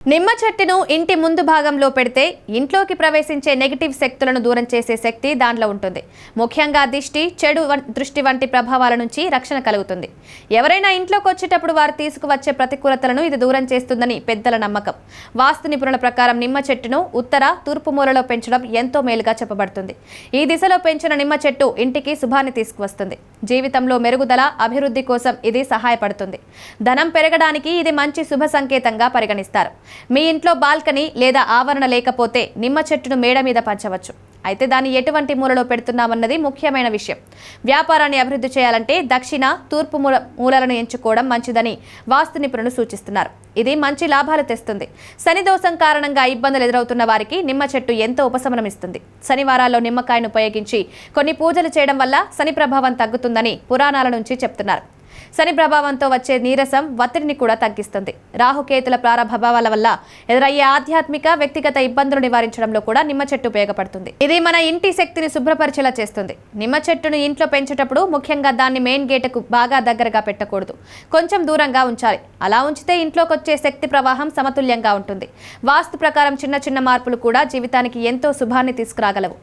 నిమ్మ చెట్టును ఇంటి ముందు భాగంలో పెడితే ఇంట్లోకి ప్రవేశించే నెగటివ్ శక్తులను దూరం చేసే శక్తి దాంట్లో ఉంటుంది. ముఖ్యంగా చెడు దృష్టి వంటి ప్రభావాల నుంచి రక్షణ కలుగుతుంది. ఎవరైనా ఇంట్లోకి వచ్చేటప్పుడు వారు తీసుకువచ్చే ప్రతికూలతలను ఇది దూరం చేస్తుందని పెద్దల నమ్మకం. వాస్తు నిపుణుల ప్రకారం నిమ్మ చెట్టును ఉత్తర, తూర్పు మూలలో పెంచడం ఎంతో మేలుగా చెప్పబడుతుంది. ఈ దిశలో పెంచిన నిమ్మ చెట్టు ఇంటికి శుభాన్ని తీసుకువస్తుంది. జీవితంలో మెరుగుదల, అభివృద్ధి కోసం ఇది సహాయపడుతుంది. ధనం పెరగడానికి ఇది మంచి శుభ సంకేతంగా పరిగణిస్తారు. మీ ఇంట్లో బాల్కనీ లేదా ఆవరణ లేకపోతే నిమ్మ చెట్టును మేడ మీద పంచవచ్చు. అయితే దాన్ని ఎటువంటి మూలలో పెడుతున్నామన్నది ముఖ్యమైన విషయం. వ్యాపారాన్ని అభివృద్ధి చేయాలంటే దక్షిణ, తూర్పు మూలలను ఎంచుకోవడం మంచిదని వాస్తు నిపుణులు సూచిస్తున్నారు. ఇది మంచి లాభాలు తెస్తుంది. శని దోషం కారణంగా ఇబ్బందులు ఎదురవుతున్న వారికి నిమ్మ చెట్టు ఎంతో ఉపశమనం ఇస్తుంది. శనివారాల్లో నిమ్మకాయను ఉపయోగించి కొన్ని పూజలు చేయడం వల్ల శని ప్రభావం తగ్గుతుందని పురాణాల నుంచి చెప్తున్నారు. శని ప్రభావంతో వచ్చే నీరసం, ఒత్తిడిని కూడా తగ్గిస్తుంది. రాహుకేతుల ప్రభావాల వల్ల ఎదురయ్యే ఆధ్యాత్మిక, వ్యక్తిగత ఇబ్బందులు నివారించడంలో కూడా నిమ్మ చెట్టు ఉపయోగపడుతుంది. ఇది మన ఇంటి శక్తిని శుభ్రపరిచేలా చేస్తుంది. నిమ్మ చెట్టును ఇంట్లో పెంచేటప్పుడు ముఖ్యంగా దాన్ని మెయిన్ గేటుకు బాగా దగ్గరగా పెట్టకూడదు. కొంచెం దూరంగా ఉంచాలి. అలా ఉంచితే ఇంట్లోకి వచ్చే శక్తి ప్రవాహం సమతుల్యంగా ఉంటుంది. వాస్తు ప్రకారం చిన్న చిన్న మార్పులు కూడా జీవితానికి ఎంతో శుభాన్ని తీసుకురాగలవు.